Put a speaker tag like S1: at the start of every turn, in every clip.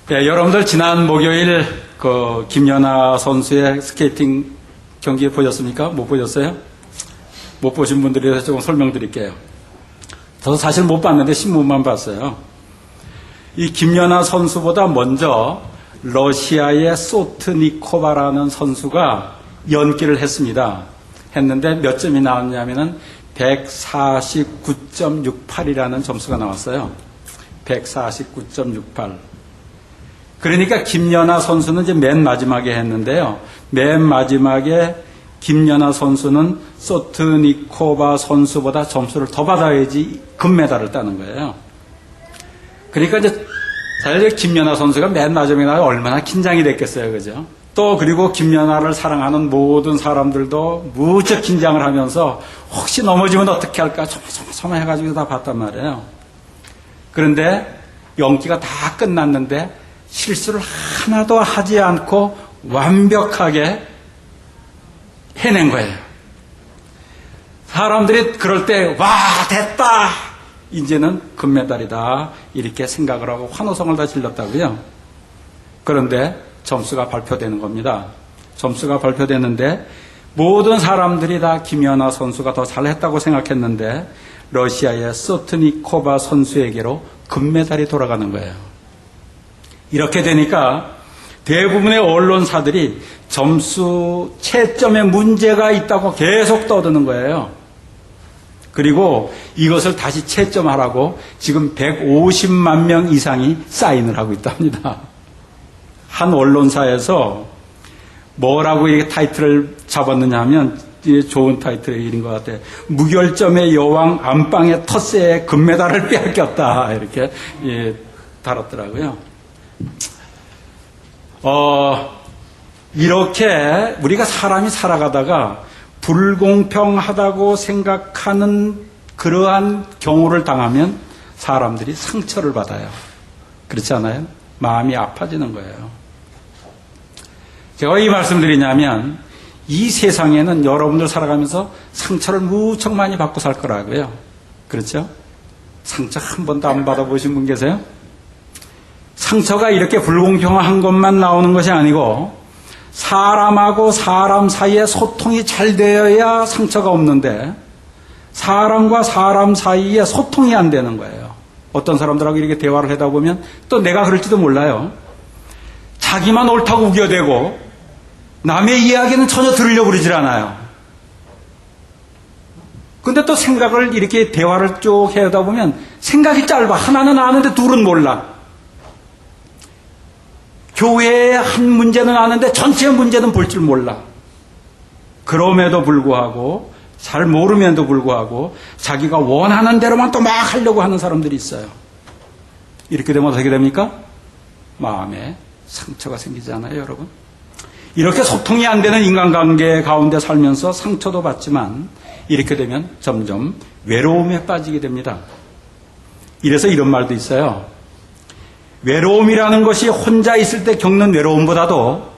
S1: 네, 여러분들 지난 목요일 김연아 선수의 스케이팅 경기 보셨습니까? 못 보셨어요? 못 보신 분들에 대해서 조금 설명드릴게요. 저도 사실 못 봤는데 신문만 봤어요. 이 김연아 선수보다 먼저 러시아의 소트니코바라는 선수가 연기를 했는데 몇 점이 나왔냐면은 149.68이라는 점수가 나왔어요. 149.68. 그러니까 김연아 선수는 이제 맨 마지막에 했는데요. 맨 마지막에 김연아 선수는 소트니코바 선수보다 점수를 더 받아야지 금메달을 따는 거예요. 그러니까 이제 사실 김연아 선수가 맨 마지막에 나가 얼마나 긴장이 됐겠어요. 그죠? 또 그리고 김연아를 사랑하는 모든 사람들도 무척 긴장을 하면서 혹시 넘어지면 어떻게 할까 조마조마 해가지고 다 봤단 말이에요. 그런데 연기가 다 끝났는데 실수를 하나도 하지 않고 완벽하게 해낸 거예요. 사람들이 그럴 때 와 됐다 이제는 금메달이다 이렇게 생각을 하고 환호성을 다 질렀다고요. 그런데 점수가 발표되는 겁니다. 점수가 발표되는데 모든 사람들이 다 김연아 선수가 더 잘했다고 생각했는데 러시아의 소트니코바 선수에게로 금메달이 돌아가는 거예요. 이렇게 되니까 대부분의 언론사들이 점수 채점에 문제가 있다고 계속 떠드는 거예요. 그리고 이것을 다시 채점하라고 지금 150만 명 이상이 사인을 하고 있답니다. 한 언론사에서 뭐라고 이렇게 타이틀을 잡았느냐 하면 좋은 타이틀인 것 같아요. 무결점의 여왕 안방의 텃세에 금메달을 빼앗겼다 이렇게 달았더라고요. 이렇게 우리가 사람이 살아가다가 불공평하다고 생각하는 그러한 경우를 당하면 사람들이 상처를 받아요. 그렇지 않아요? 마음이 아파지는 거예요. 제가 왜 이 말씀을 드리냐면 이 세상에는 여러분들 살아가면서 상처를 무척 많이 받고 살 거라고요. 그렇죠? 상처 한 번도 안 받아보신 분 계세요? 상처가 이렇게 불공평한 것만 나오는 것이 아니고 사람하고 사람 사이에 소통이 잘 되어야 상처가 없는데 사람과 사람 사이에 소통이 안 되는 거예요. 어떤 사람들하고 이렇게 대화를 하다 보면 또 내가 그럴지도 몰라요. 자기만 옳다고 우겨대고 남의 이야기는 전혀 들으려고 그러질 않아요. 근데 또 생각을 이렇게 대화를 쭉 하다 보면 생각이 짧아. 하나는 아는데 둘은 몰라. 교회의 한 문제는 아는데 전체의 문제는 볼 줄 몰라. 그럼에도 불구하고 잘 모르면도 불구하고 자기가 원하는 대로만 또 막 하려고 하는 사람들이 있어요. 이렇게 되면 어떻게 됩니까? 마음에 상처가 생기잖아요, 여러분. 이렇게 소통이 안 되는 인간관계 가운데 살면서 상처도 받지만 이렇게 되면 점점 외로움에 빠지게 됩니다. 이래서 이런 말도 있어요. 외로움이라는 것이 혼자 있을 때 겪는 외로움보다도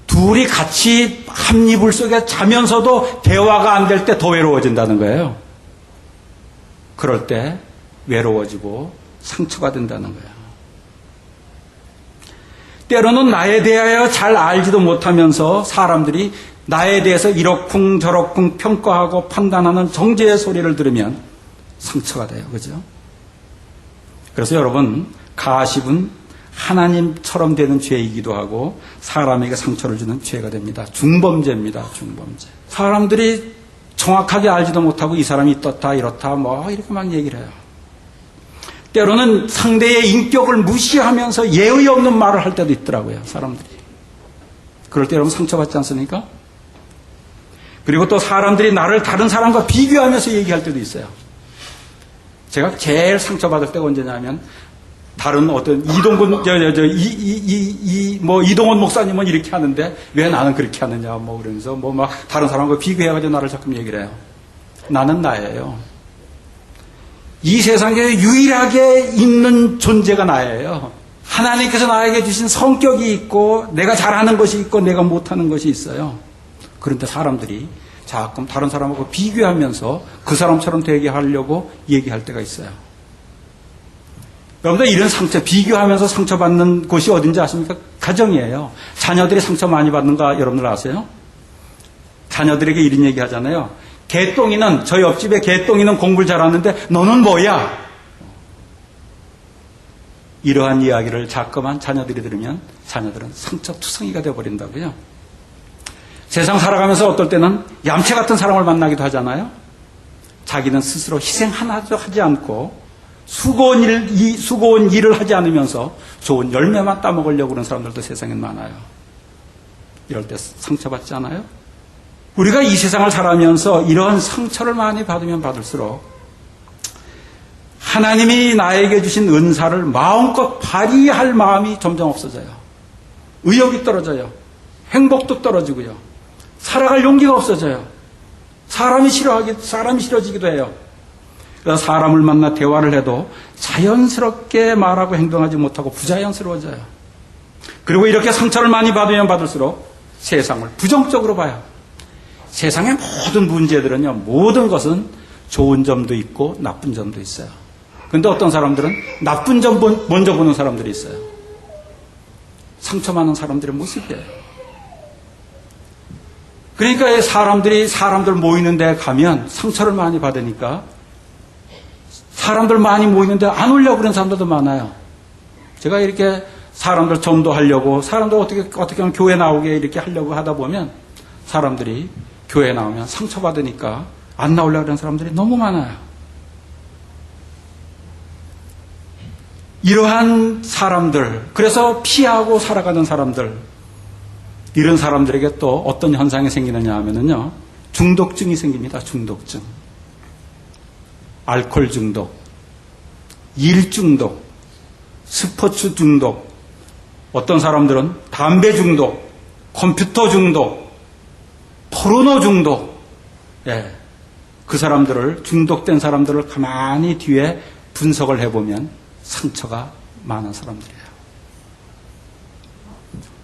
S1: 둘이 같이 한 이불 속에 자면서도 대화가 안 될 때 더 외로워진다는 거예요. 그럴 때 외로워지고 상처가 된다는 거예요. 때로는 나에 대하여 잘 알지도 못하면서 사람들이 나에 대해서 이러쿵 저러쿵 평가하고 판단하는 정죄의 소리를 들으면 상처가 돼요. 그죠? 그래서 여러분, 가십은 하나님처럼 되는 죄이기도 하고 사람에게 상처를 주는 죄가 됩니다. 중범죄입니다. 중범죄. 사람들이 정확하게 알지도 못하고 이 사람이 이렇다 이렇다 뭐 이렇게 막 얘기를 해요. 때로는 상대의 인격을 무시하면서 예의 없는 말을 할 때도 있더라고요. 사람들이. 그럴 때 여러분 상처받지 않습니까? 그리고 또 사람들이 나를 다른 사람과 비교하면서 얘기할 때도 있어요. 제가 제일 상처받을 때가 언제냐면 다른 어떤 이동원 목사님은 이렇게 하는데 왜 나는 그렇게 하느냐 뭐 그러면서 뭐 막 다른 사람과 비교해가지고 나를 자꾸 얘기를 해요. 나는 나예요. 이 세상에 유일하게 있는 존재가 나예요. 하나님께서 나에게 주신 성격이 있고 내가 잘하는 것이 있고 내가 못하는 것이 있어요. 그런데 사람들이 자꾸 다른 사람하고 비교하면서 그 사람처럼 되게 하려고 얘기할 때가 있어요. 여러분들 이런 상처, 비교하면서 상처받는 곳이 어딘지 아십니까? 가정이에요. 자녀들이 상처 많이 받는가 여러분들 아세요? 자녀들에게 이런 얘기 하잖아요. 개똥이는, 저희 옆집에 개똥이는 공부를 잘하는데 너는 뭐야? 이러한 이야기를 자꾸만 자녀들이 들으면 자녀들은 상처투성이가 되어버린다고요. 세상 살아가면서 어떨 때는 얌체 같은 사람을 만나기도 하잖아요. 자기는 스스로 희생 하나도 하지 않고 수고한 일을 하지 않으면서 좋은 열매만 따먹으려고 그러는 사람들도 세상엔 많아요. 이럴 때 상처받지 않아요? 우리가 이 세상을 살아가면서 이런 상처를 많이 받으면 받을수록 하나님이 나에게 주신 은사를 마음껏 발휘할 마음이 점점 없어져요. 의욕이 떨어져요. 행복도 떨어지고요. 살아갈 용기가 없어져요. 사람이 싫어지기도 해요. 그래서 사람을 만나 대화를 해도 자연스럽게 말하고 행동하지 못하고 부자연스러워져요. 그리고 이렇게 상처를 많이 받으면 받을수록 세상을 부정적으로 봐요. 세상의 모든 문제들은요, 모든 것은 좋은 점도 있고 나쁜 점도 있어요. 그런데 어떤 사람들은 나쁜 점 먼저 보는 사람들이 있어요. 상처 많은 사람들의 모습이에요. 그러니까 사람들 모이는 데 가면 상처를 많이 받으니까 사람들 많이 모이는데 안 오려고 그러는 사람들도 많아요. 제가 이렇게 사람들 전도하려고, 사람들 어떻게 하면 교회 나오게 이렇게 하려고 하다 보면 사람들이 교회 나오면 상처받으니까 안 나오려고 그러는 사람들이 너무 많아요. 이러한 사람들, 그래서 피하고 살아가는 사람들, 이런 사람들에게 또 어떤 현상이 생기느냐 하면은요, 중독증이 생깁니다. 중독증. 알코올 중독, 일 중독, 스포츠 중독, 어떤 사람들은 담배 중독, 컴퓨터 중독, 포르노 중독. 예. 그 사람들을, 중독된 사람들을 가만히 뒤에 분석을 해보면 상처가 많은 사람들이에요.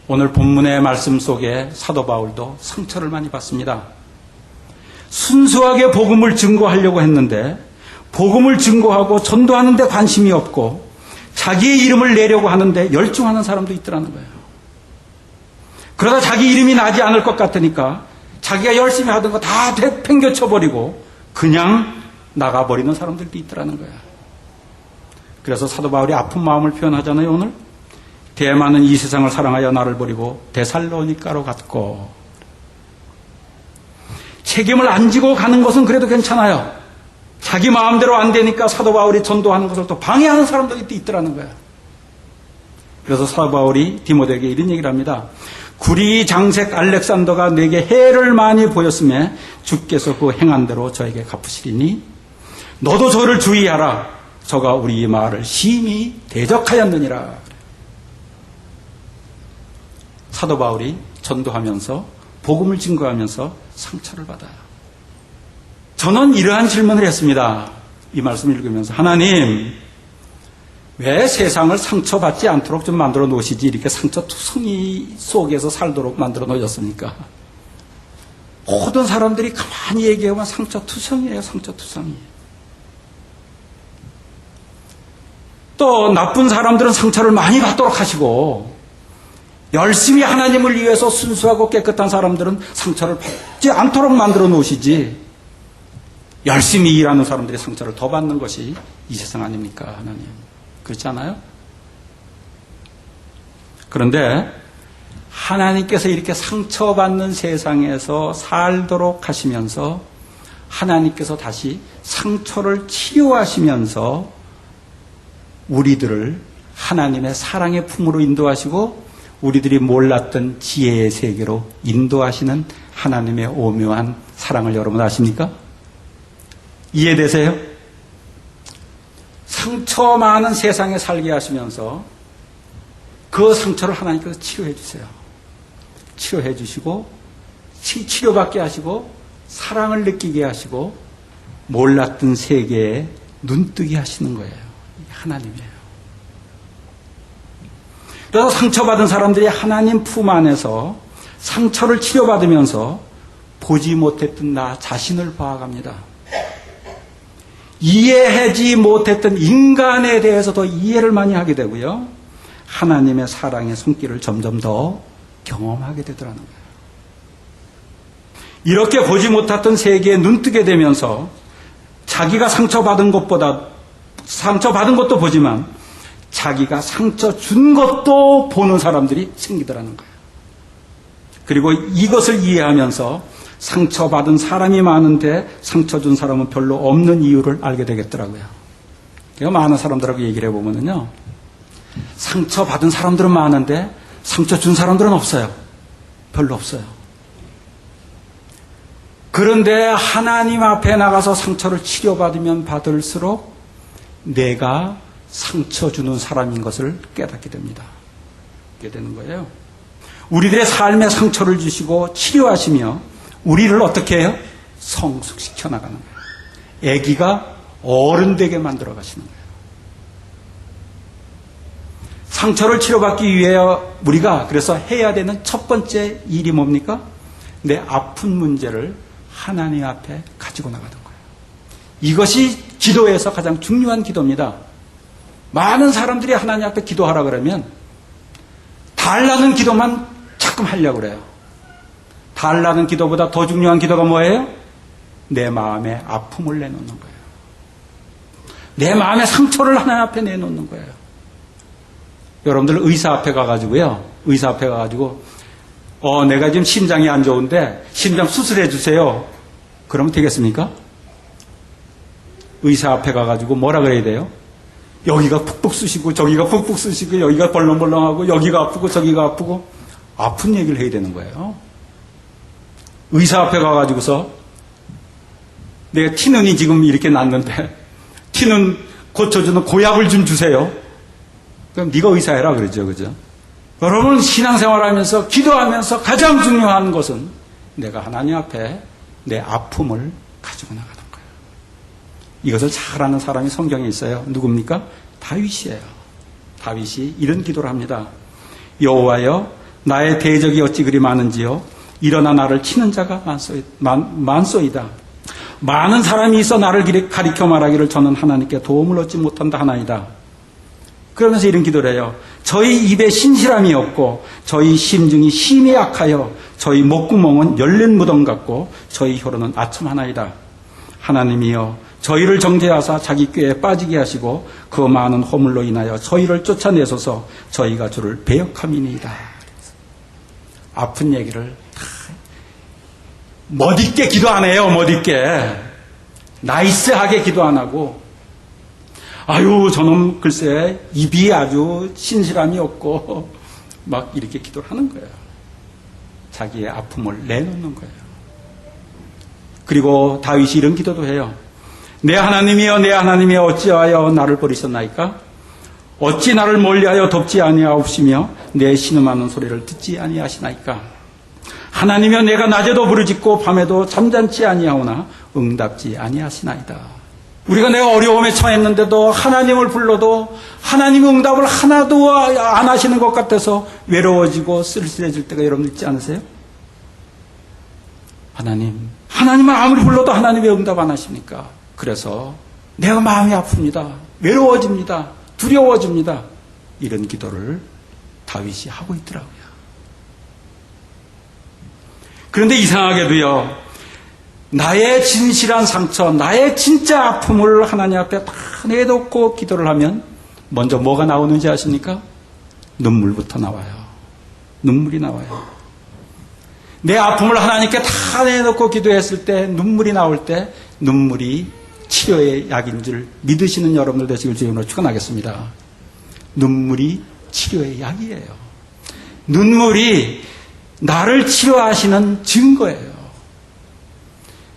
S1: 오늘 본문의 말씀 속에 사도 바울도 상처를 많이 받습니다. 순수하게 복음을 증거하려고 했는데 복음을 증거하고 전도하는 데 관심이 없고 자기의 이름을 내려고 하는데 열중하는 사람도 있더라는 거예요. 그러다 자기 이름이 나지 않을 것 같으니까 자기가 열심히 하던 거 다 팽겨쳐버리고 그냥 나가버리는 사람들도 있더라는 거예요. 그래서 사도 바울이 아픈 마음을 표현하잖아요. 오늘 대마는 이 세상을 사랑하여 나를 버리고 데살로니가로 갔고, 책임을 안 지고 가는 것은 그래도 괜찮아요. 자기 마음대로 안 되니까 사도 바울이 전도하는 것을 또 방해하는 사람들이 또 있더라는 거예요. 그래서 사도 바울이 디모데에게 이런 얘기를 합니다. 구리 장색 알렉산더가 내게 해를 많이 보였음에 주께서 그 행한 대로 저에게 갚으시리니 너도 저를 주의하라. 저가 우리 말을 심히 대적하였느니라. 사도 바울이 전도하면서 복음을 증거하면서 상처를 받아요. 저는 이러한 질문을 했습니다. 이 말씀을 읽으면서 하나님, 왜 세상을 상처받지 않도록 좀 만들어 놓으시지 이렇게 상처투성이 속에서 살도록 만들어 놓으셨습니까? 모든 사람들이 가만히 얘기하면 상처투성이에요. 상처투성이. 또 나쁜 사람들은 상처를 많이 받도록 하시고 열심히 하나님을 위해서 순수하고 깨끗한 사람들은 상처를 받지 않도록 만들어 놓으시지, 열심히 일하는 사람들이 상처를 더 받는 것이 이 세상 아닙니까? 하나님. 그렇지 않아요? 그런데 하나님께서 이렇게 상처받는 세상에서 살도록 하시면서 하나님께서 다시 상처를 치유하시면서 우리들을 하나님의 사랑의 품으로 인도하시고 우리들이 몰랐던 지혜의 세계로 인도하시는 하나님의 오묘한 사랑을 여러분 아십니까? 이해되세요? 상처 많은 세상에 살게 하시면서 그 상처를 하나님께서 치료해 주세요. 치료해 주시고 치료받게 하시고 사랑을 느끼게 하시고 몰랐던 세계에 눈뜨게 하시는 거예요. 하나님이에요. 그래서 상처받은 사람들이 하나님 품 안에서 상처를 치료받으면서 보지 못했던 나 자신을 봐갑니다. 이해하지 못했던 인간에 대해서도 이해를 많이 하게 되고요. 하나님의 사랑의 손길을 점점 더 경험하게 되더라는 거예요. 이렇게 보지 못했던 세계에 눈뜨게 되면서 자기가 상처받은 것도 보지만 자기가 상처 준 것도 보는 사람들이 생기더라는 거예요. 그리고 이것을 이해하면서 상처받은 사람이 많은데 상처 준 사람은 별로 없는 이유를 알게 되겠더라고요. 제가 많은 사람들하고 얘기를 해보면요. 상처받은 사람들은 많은데 상처 준 사람들은 없어요. 별로 없어요. 그런데 하나님 앞에 나가서 상처를 치료받으면 받을수록 내가 상처 주는 사람인 것을 깨닫게 됩니다. 깨닫게 되는 거예요. 우리들의 삶에 상처를 주시고 치료하시며 우리를 어떻게 해요? 성숙시켜 나가는 거예요. 아기가 어른 되게 만들어 가시는 거예요. 상처를 치료받기 위해 우리가 그래서 해야 되는 첫 번째 일이 뭡니까? 내 아픈 문제를 하나님 앞에 가지고 나가는 거예요. 이것이 기도에서 가장 중요한 기도입니다. 많은 사람들이 하나님 앞에 기도하라 그러면 달라는 기도만 자꾸 하려고 그래요. 달라는 기도보다 더 중요한 기도가 뭐예요? 내 마음의 아픔을 내놓는 거예요. 내 마음의 상처를 하나님 앞에 내놓는 거예요. 여러분들 의사 앞에 가가지고요. 의사 앞에 가가지고 내가 지금 심장이 안 좋은데 심장 수술해 주세요. 그러면 되겠습니까? 의사 앞에 가가지고 뭐라 그래야 돼요? 여기가 푹푹 쑤시고 저기가 푹푹 쑤시고 여기가 벌렁벌렁하고 여기가 아프고 저기가 아프고 아픈 얘기를 해야 되는 거예요. 의사 앞에 가가지고서 내가 티눈이 지금 이렇게 났는데 티눈 고쳐주는 고약을 좀 주세요. 그럼 네가 의사해라 그러죠. 그죠? 여러분 신앙생활하면서 기도하면서 가장 중요한 것은 내가 하나님 앞에 내 아픔을 가지고 나가는 거예요. 이것을 잘하는 사람이 성경에 있어요. 누굽니까? 다윗이에요. 다윗이 이런 기도를 합니다. 여호와여 나의 대적이 어찌 그리 많은지요. 일어나 나를 치는 자가 많소이다. 많은 사람이 있어 나를 가리켜 말하기를 저는 하나님께 도움을 얻지 못한다 하나이다. 그러면서 이런 기도를 해요. 저희 입에 신실함이 없고 저희 심중이 심히 약하여 저희 목구멍은 열린 무덤 같고 저희 혀로는 아첨 하나이다. 하나님이여 저희를 정죄하사 자기 꾀에 빠지게 하시고 그 많은 허물로 인하여 저희를 쫓아내소서. 저희가 주를 배역함이니이다. 아픈 얘기를 다 멋있게 기도 안 해요. 멋있게 나이스하게 기도 안 하고 아유 저놈 글쎄 입이 아주 신실함이 없고 막 이렇게 기도를 하는 거예요. 자기의 아픔을 내놓는 거예요. 그리고 다윗이 이런 기도도 해요. 내 하나님이여 내 하나님이여 어찌하여 나를 버리셨나이까? 어찌 나를 멀리하여 돕지 아니하옵시며 내 신음하는 소리를 듣지 아니하시나이까? 하나님이여 내가 낮에도 부르짖고 밤에도 잠잠치 아니하오나 응답지 아니하시나이다. 우리가 내가 어려움에 처했는데도 하나님을 불러도 하나님의 응답을 하나도 안 하시는 것 같아서 외로워지고 쓸쓸해질 때가 여러분 있지 않으세요? 하나님은 아무리 불러도 하나님의 응답 안 하십니까? 그래서 내가 마음이 아픕니다. 외로워집니다. 두려워집니다. 이런 기도를 다윗이 하고 있더라고요. 그런데 이상하게도요. 나의 진실한 상처, 나의 진짜 아픔을 하나님 앞에 다 내놓고 기도를 하면 먼저 뭐가 나오는지 아십니까? 눈물부터 나와요. 눈물이 나와요. 내 아픔을 하나님께 다 내놓고 기도했을 때 눈물이 나올 때 눈물이 치료의 약인 줄 믿으시는 여러분들 되시길 주님으로 축원하겠습니다. 눈물이 치료의 약이에요. 눈물이 나를 치료하시는 증거예요.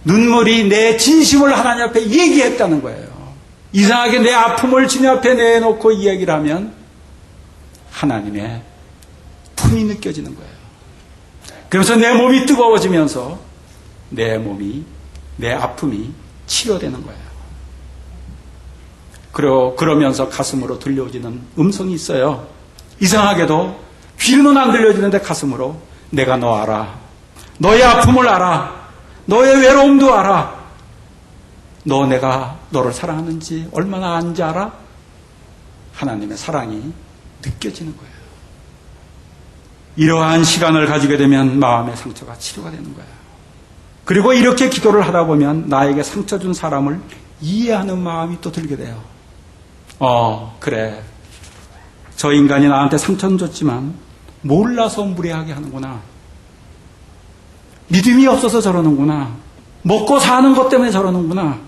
S1: 눈물이 내 진심을 하나님 앞에 얘기했다는 거예요. 이상하게 내 아픔을 주님 앞에 내놓고 이야기를 하면 하나님의 품이 느껴지는 거예요. 그래서 내 몸이 뜨거워지면서 내 아픔이 치료되는 거예요. 그러면서 가슴으로 들려오지는 음성이 있어요. 이상하게도 귀로는 안 들려지는데 가슴으로 내가 너 알아. 너의 아픔을 알아. 너의 외로움도 알아. 내가 너를 사랑하는지 얼마나 아는지 알아? 하나님의 사랑이 느껴지는 거예요. 이러한 시간을 가지게 되면 마음의 상처가 치료가 되는 거예요. 그리고 이렇게 기도를 하다 보면 나에게 상처 준 사람을 이해하는 마음이 또 들게 돼요. 그래. 저 인간이 나한테 상처는 줬지만 몰라서 무례하게 하는구나. 믿음이 없어서 저러는구나. 먹고 사는 것 때문에 저러는구나.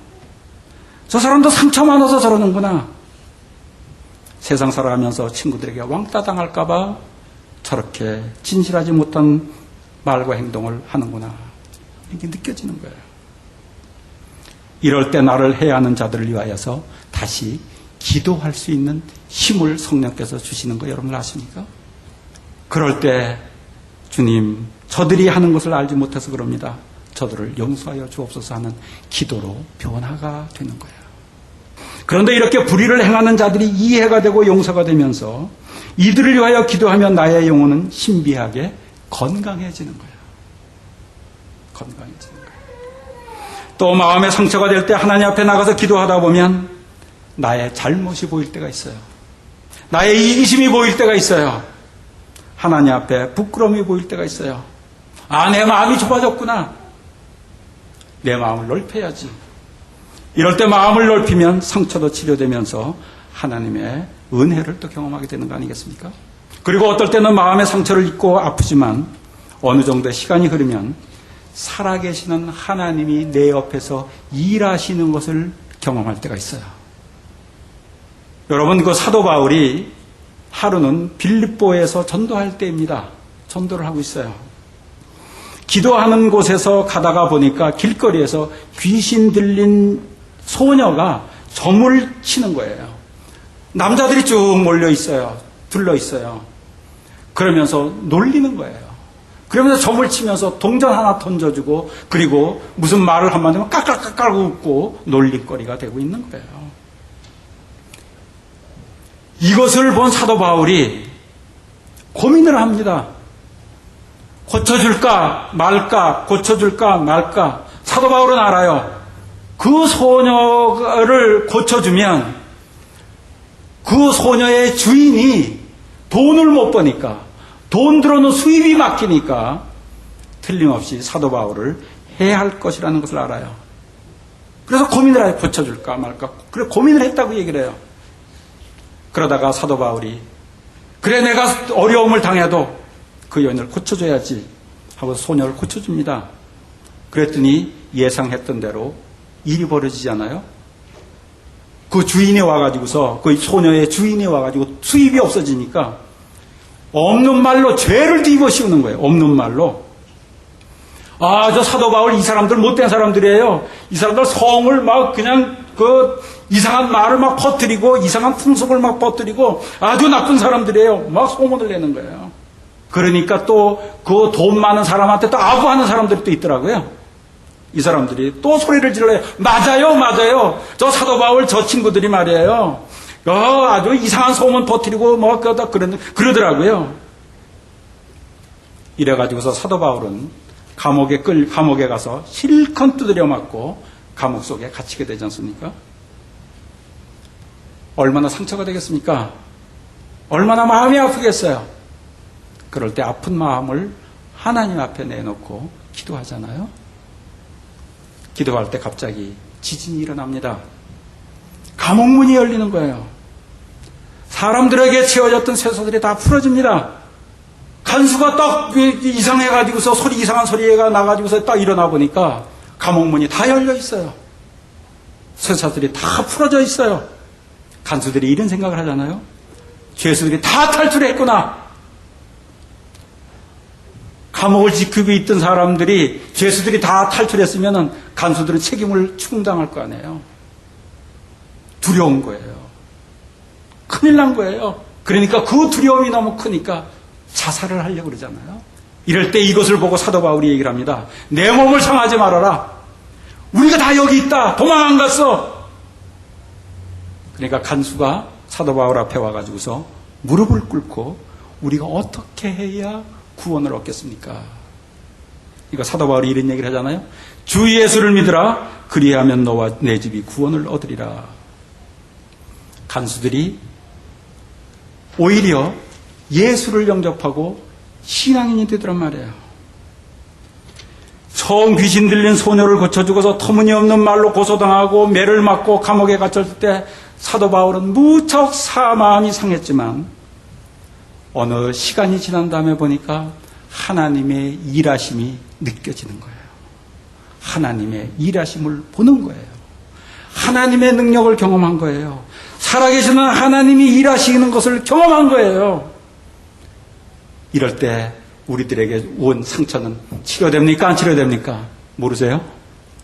S1: 저 사람도 상처 많아서 저러는구나. 세상 살아가면서 친구들에게 왕따 당할까봐 저렇게 진실하지 못한 말과 행동을 하는구나. 이게 느껴지는 거예요. 이럴 때 나를 해하는 자들을 위하여서 다시 기도할 수 있는 힘을 성령께서 주시는 거 여러분 아십니까? 그럴 때 주님, 저들이 하는 것을 알지 못해서 그럽니다. 저들을 용서하여 주옵소서 하는 기도로 변화가 되는 거예요. 그런데 이렇게 불의를 행하는 자들이 이해가 되고 용서가 되면서 이들을 위하여 기도하면 나의 영혼은 신비하게 건강해지는 거예요. 건강해지는 거예요. 또 마음의 상처가 될 때 하나님 앞에 나가서 기도하다 보면 나의 잘못이 보일 때가 있어요. 나의 이기심이 보일 때가 있어요. 하나님 앞에 부끄러움이 보일 때가 있어요. 내 마음이 좁아졌구나. 내 마음을 넓혀야지. 이럴 때 마음을 넓히면 상처도 치료되면서 하나님의 은혜를 또 경험하게 되는 거 아니겠습니까? 그리고 어떨 때는 마음의 상처를 입고 아프지만 어느 정도의 시간이 흐르면 살아계시는 하나님이 내 옆에서 일하시는 것을 경험할 때가 있어요. 여러분, 그 사도 바울이 하루는 빌립보에서 전도할 때입니다. 전도를 하고 있어요. 기도하는 곳에서 가다가 보니까 길거리에서 귀신 들린 소녀가 점을 치는 거예요. 남자들이 쭉 몰려 있어요. 둘러 있어요. 그러면서 놀리는 거예요. 그러면서 점을 치면서 동전 하나 던져주고 그리고 무슨 말을 한마디 하면 깔깔깔깔 웃고 놀림거리가 되고 있는 거예요. 이것을 본 사도 바울이 고민을 합니다. 고쳐줄까 말까, 고쳐줄까 말까. 사도 바울은 알아요. 그 소녀를 고쳐주면 그 소녀의 주인이 돈을 못 버니까, 돈 들어오는 수입이 막히니까 틀림없이 사도 바울을 해야 할 것이라는 것을 알아요. 그래서 고민을 해요. 고쳐줄까 말까. 그래, 고민을 했다고 얘기를 해요. 그러다가 사도 바울이 그래, 내가 어려움을 당해도 그 여인을 고쳐줘야지 하고 소녀를 고쳐줍니다. 그랬더니 예상했던 대로 일이 벌어지지 않아요? 그 주인이 와가지고서, 그 소녀의 주인이 와가지고 수입이 없어지니까 없는 말로 죄를 뒤집어 씌우는 거예요. 없는 말로. 저 사도 바울 이 사람들 못된 사람들이에요. 이 사람들 성을 막 그냥 이상한 말을 막 퍼뜨리고 이상한 풍속을 막 퍼뜨리고 아주 나쁜 사람들이에요. 막 소문을 내는 거예요. 그러니까 또 그 돈 많은 사람한테 또 아부하는 사람들이 또 있더라고요. 이 사람들이 또 소리를 질러요. 맞아요, 맞아요. 저 사도 바울 저 친구들이 말이에요. 아주 이상한 소문 퍼뜨리고 뭐 그러더라고요. 이래가지고서 사도 바울은 감옥에 가서 실컷 두드려 맞고 감옥 속에 갇히게 되지 않습니까? 얼마나 상처가 되겠습니까? 얼마나 마음이 아프겠어요? 그럴 때 아픈 마음을 하나님 앞에 내놓고 기도하잖아요. 기도할 때 갑자기 지진이 일어납니다. 감옥문이 열리는 거예요. 사람들에게 채워졌던 쇠소들이 다 풀어집니다. 간수가 딱 이상해가지고서 이상한 소리가 나가지고서 딱 일어나 보니까 감옥문이 다 열려 있어요. 쇠사들이 다 풀어져 있어요. 간수들이 이런 생각을 하잖아요. 죄수들이 다 탈출했구나. 감옥을 지키고 있던 사람들이, 죄수들이 다 탈출했으면 간수들은 책임을 충당할 거 아니에요. 두려운 거예요. 큰일 난 거예요. 그러니까 그 두려움이 너무 크니까 자살을 하려고 그러잖아요. 이럴 때 이것을 보고 사도 바울이 얘기를 합니다. 내 몸을 상하지 말아라. 우리가 다 여기 있다. 도망 안 갔어. 그러니까 간수가 사도 바울 앞에 와가지고서 무릎을 꿇고 우리가 어떻게 해야 구원을 얻겠습니까? 이거 사도 바울이 이런 얘기를 하잖아요. 주 예수를 믿으라. 그리하면 너와 내 집이 구원을 얻으리라. 간수들이 오히려 예수를 영접하고 신앙인이 되더란 말이에요. 처음 귀신 들린 소녀를 고쳐주고서 터무니없는 말로 고소당하고 매를 맞고 감옥에 갇혔을 때 사도 바울은 무척 마음이 상했지만 어느 시간이 지난 다음에 보니까 하나님의 일하심이 느껴지는 거예요. 하나님의 일하심을 보는 거예요. 하나님의 능력을 경험한 거예요. 살아계시는 하나님이 일하시는 것을 경험한 거예요. 이럴 때 우리들에게 온 상처는 치료됩니까? 안 치료됩니까? 모르세요?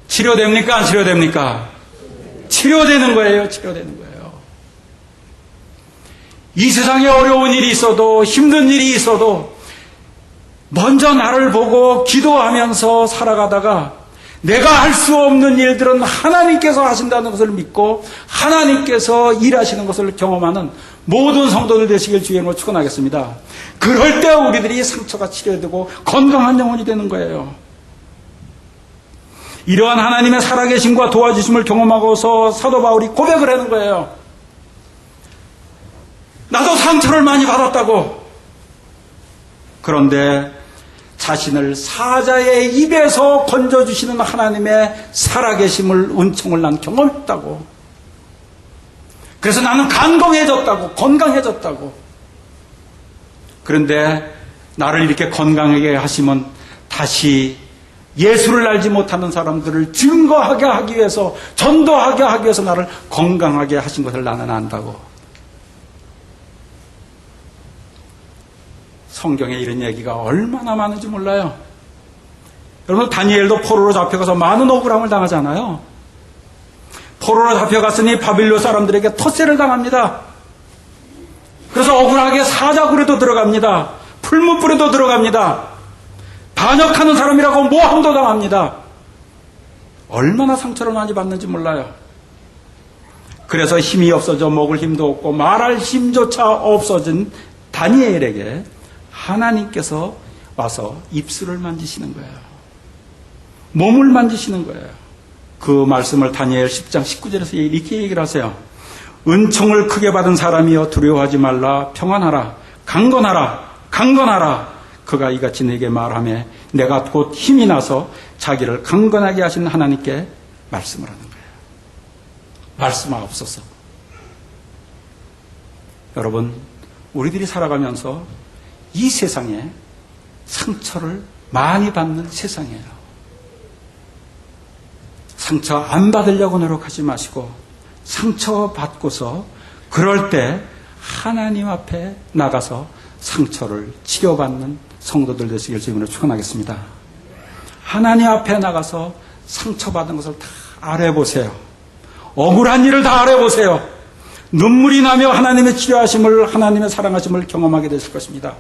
S1: 치료됩니까? 안 치료됩니까? 치료되는 거예요. 치료되는 거예요. 이 세상에 어려운 일이 있어도 힘든 일이 있어도 먼저 나를 보고 기도하면서 살아가다가 내가 할 수 없는 일들은 하나님께서 하신다는 것을 믿고 하나님께서 일하시는 것을 경험하는 모든 성도들 되시길 주의 이름으로 축원하겠습니다. 그럴 때 우리들이 상처가 치료되고 건강한 영혼이 되는 거예요. 이러한 하나님의 살아계심과 도와주심을 경험하고서 사도 바울이 고백을 하는 거예요. 나도 상처를 많이 받았다고. 그런데 자신을 사자의 입에서 건져주시는 하나님의 살아계심을 은총을 난 경험했다고. 그래서 나는 건강해졌다고. 그런데 나를 이렇게 건강하게 하시면 다시 예수를 알지 못하는 사람들을 증거하게 하기 위해서, 전도하게 하기 위해서 나를 건강하게 하신 것을 나는 안다고. 성경에 이런 얘기가 얼마나 많은지 몰라요. 여러분, 다니엘도 포로로 잡혀가서 많은 억울함을 당하잖아요. 포로로 잡혀갔으니 바빌론 사람들에게 텃세를 당합니다. 그래서 억울하게 사자굴에도 들어갑니다. 풀무불에도 들어갑니다. 반역하는 사람이라고 모함도 당합니다. 얼마나 상처를 많이 받는지 몰라요. 그래서 힘이 없어져 먹을 힘도 없고 말할 힘조차 없어진 다니엘에게 하나님께서 와서 입술을 만지시는 거예요. 몸을 만지시는 거예요. 그 말씀을 다니엘 10장 19절에서 이렇게 얘기를 하세요. 은총을 크게 받은 사람이여 두려워하지 말라. 평안하라. 강건하라. 그가 이같이 내게 말하며 내가 곧 힘이 나서 자기를 강건하게 하신 하나님께 말씀을 하는 거예요. 말씀하옵소서. 여러분, 우리들이 살아가면서 이 세상에 상처를 많이 받는 세상이에요. 상처 안 받으려고 노력하지 마시고 상처 받고서 그럴 때 하나님 앞에 나가서 상처를 치료받는 성도들 되시길 주님으로 축원하겠습니다. 하나님 앞에 나가서 상처받은 것을 다 알아보세요. 억울한 일을 다 알아보세요. 눈물이 나며 하나님의 치료하심을, 하나님의 사랑하심을 경험하게 되실 것입니다.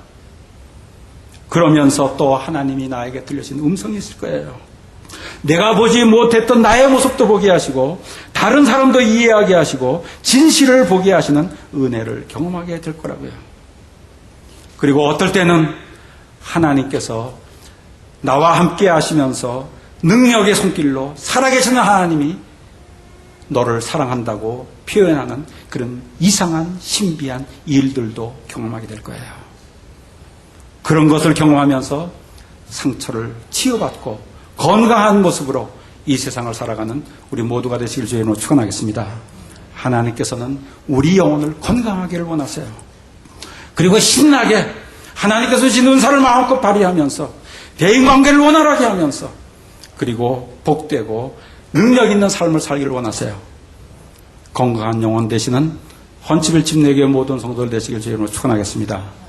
S1: 그러면서 또 하나님이 나에게 들려주신 음성이 있을 거예요. 내가 보지 못했던 나의 모습도 보게 하시고 다른 사람도 이해하게 하시고 진실을 보게 하시는 은혜를 경험하게 될 거라고요. 그리고 어떨 때는 하나님께서 나와 함께 하시면서 능력의 손길로 살아계시는 하나님이 너를 사랑한다고 표현하는 그런 이상한 신비한 일들도 경험하게 될 거예요. 그런 것을 경험하면서 상처를 치유받고 건강한 모습으로 이 세상을 살아가는 우리 모두가 되시길 주의 이름으로 축원하겠습니다. 하나님께서는 우리 영혼을 건강하기를 원하세요. 그리고 신나게 하나님께서 주신 은사를 마음껏 발휘하면서 대인관계를 원활하게 하면서 그리고 복되고 능력 있는 삶을 살기를 원하세요. 건강한 영혼 되시는 헌치빌 침례교회 모든 성도들 되시길 주의 이름으로 축원하겠습니다.